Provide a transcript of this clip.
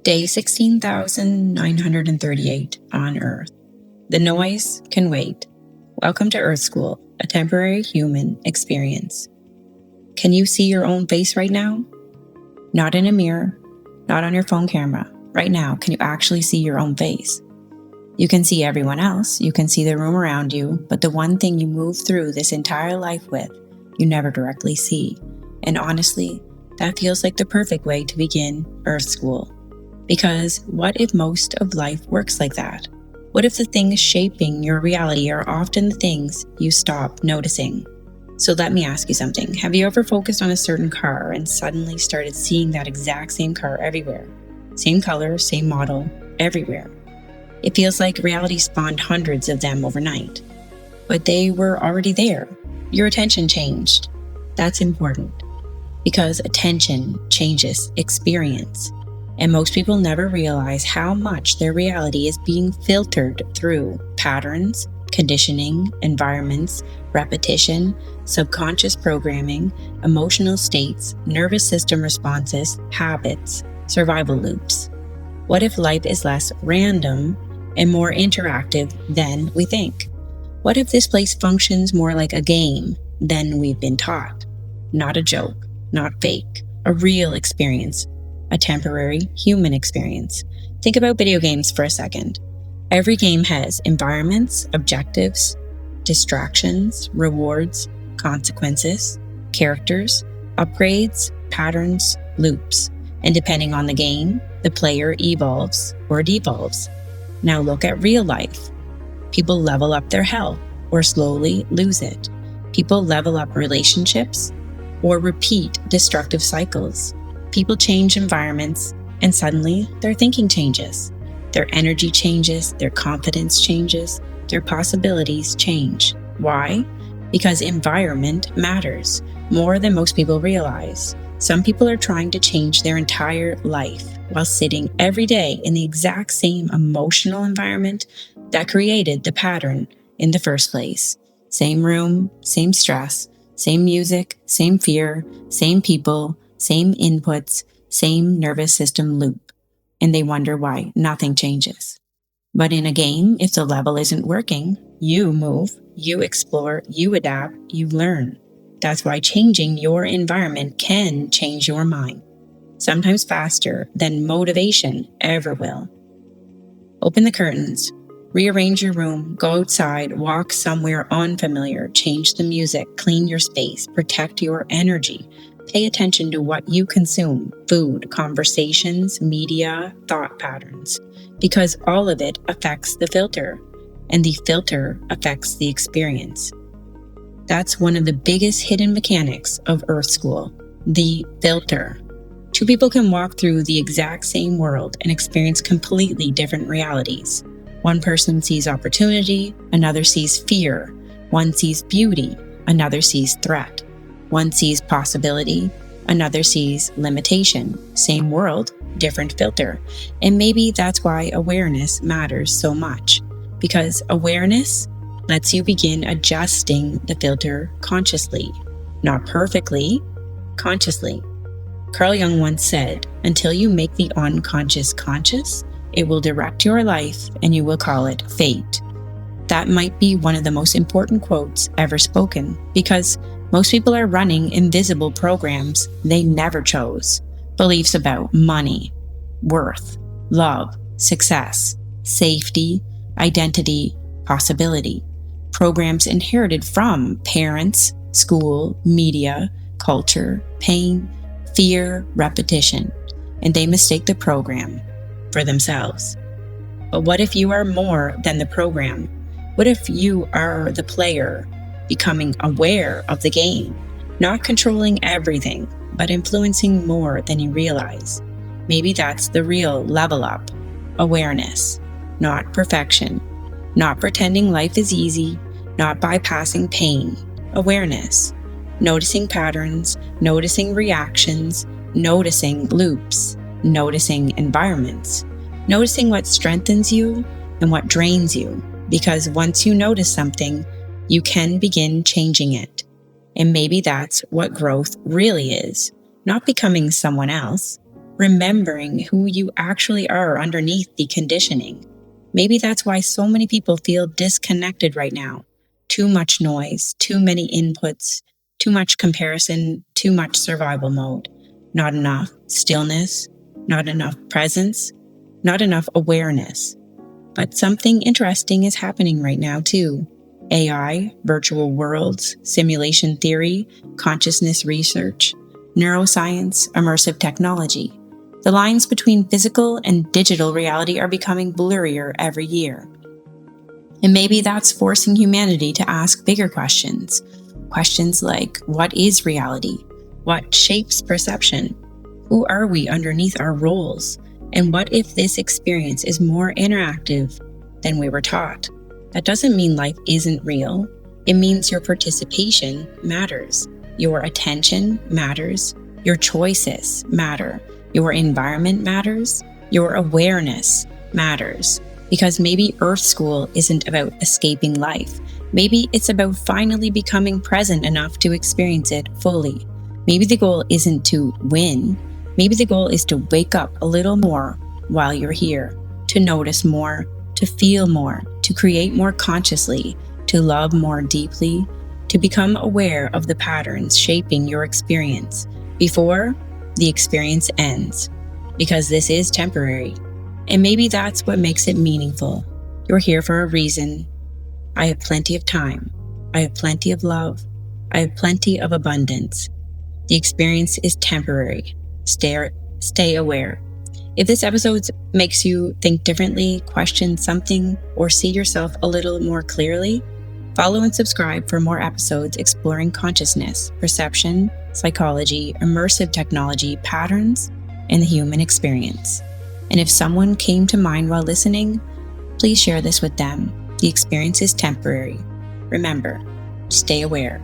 Day 16,938 on Earth. The noise can wait. Welcome to Earth School, a temporary human experience. Can you see your own face right now? Not in a mirror, not on your phone camera. Right now, can you actually see your own face? You can see everyone else, you can see the room around you, but the one thing you move through this entire life with, you never directly see. And honestly, that feels like the perfect way to begin Earth School. Because what if most of life works like that? What if the things shaping your reality are often the things you stop noticing? So let me ask you something. Have you ever focused on a certain car and suddenly started seeing that exact same car everywhere? Same color, same model, everywhere. It feels like reality spawned hundreds of them overnight. But they were already there. Your attention changed. That's important. Because attention changes experience. And most people never realize how much their reality is being filtered through patterns, conditioning, environments, repetition, subconscious programming, emotional states, nervous system responses, habits, survival loops. What if life is less random and more interactive than we think? What if this place functions more like a game than we've been taught? Not a joke, not fake, a real experience. A temporary human experience. Think about video games for a second. Every game has environments, objectives, distractions, rewards, consequences, characters, upgrades, patterns, loops. And depending on the game, the player evolves or devolves. Now look at real life. People level up their health or slowly lose it. People level up relationships or repeat destructive cycles. People change environments, and suddenly their thinking changes. Their energy changes, their confidence changes, their possibilities change. Why? Because environment matters more than most people realize. Some people are trying to change their entire life while sitting every day in the exact same emotional environment that created the pattern in the first place. Same room, same stress, same music, same fear, same people, same inputs, same nervous system loop, and they wonder why nothing changes. But in a game, if the level isn't working, you move, you explore, you adapt, you learn. That's why changing your environment can change your mind, sometimes faster than motivation ever will. Open the curtains, rearrange your room, go outside, walk somewhere unfamiliar, change the music, clean your space, protect your energy. Pay attention to what you consume, food, conversations, media, thought patterns, because all of it affects the filter, and the filter affects the experience. That's one of the biggest hidden mechanics of Earth School, the filter. Two people can walk through the exact same world and experience completely different realities. One person sees opportunity, another sees fear. One sees beauty, another sees threat. One sees possibility, another sees limitation. Same world, different filter. And maybe that's why awareness matters so much, because awareness lets you begin adjusting the filter consciously, not perfectly, consciously. Carl Jung once said, "Until you make the unconscious conscious, it will direct your life and you will call it fate." That might be one of the most important quotes ever spoken, because most people are running invisible programs they never chose. Beliefs about money, worth, love, success, safety, identity, possibility. Programs inherited from parents, school, media, culture, pain, fear, repetition, and they mistake the program for themselves. But what if you are more than the program? What if you are the player, becoming aware of the game, not controlling everything, but influencing more than you realize? Maybe that's the real level up. Awareness, not perfection, not pretending life is easy, not bypassing pain. Awareness, noticing patterns, noticing reactions, noticing loops, noticing environments, noticing what strengthens you and what drains you. Because once you notice something, you can begin changing it. And maybe that's what growth really is. Not becoming someone else, remembering who you actually are underneath the conditioning. Maybe that's why so many people feel disconnected right now. Too much noise, too many inputs, too much comparison, too much survival mode. Not enough stillness, not enough presence, not enough awareness. But something interesting is happening right now too. AI, virtual worlds, simulation theory, consciousness research, neuroscience, immersive technology. The lines between physical and digital reality are becoming blurrier every year. And maybe that's forcing humanity to ask bigger questions. Questions like, what is reality? What shapes perception? Who are we underneath our roles? And what if this experience is more interactive than we were taught? That doesn't mean life isn't real. It means your participation matters. Your attention matters. Your choices matter. Your environment matters. Your awareness matters. Because maybe Earth School isn't about escaping life. Maybe it's about finally becoming present enough to experience it fully. Maybe the goal isn't to win. Maybe the goal is to wake up a little more while you're here, to notice more, to feel more, to create more consciously, to love more deeply, to become aware of the patterns shaping your experience before the experience ends. Because this is temporary. And maybe that's what makes it meaningful. You're here for a reason. I have plenty of time. I have plenty of love. I have plenty of abundance. The experience is temporary. Stay aware. If this episode makes you think differently, question something, or see yourself a little more clearly, follow and subscribe for more episodes exploring consciousness, perception, psychology, immersive technology, patterns, and the human experience. And if someone came to mind while listening, please share this with them. The experience is temporary. Remember, stay aware.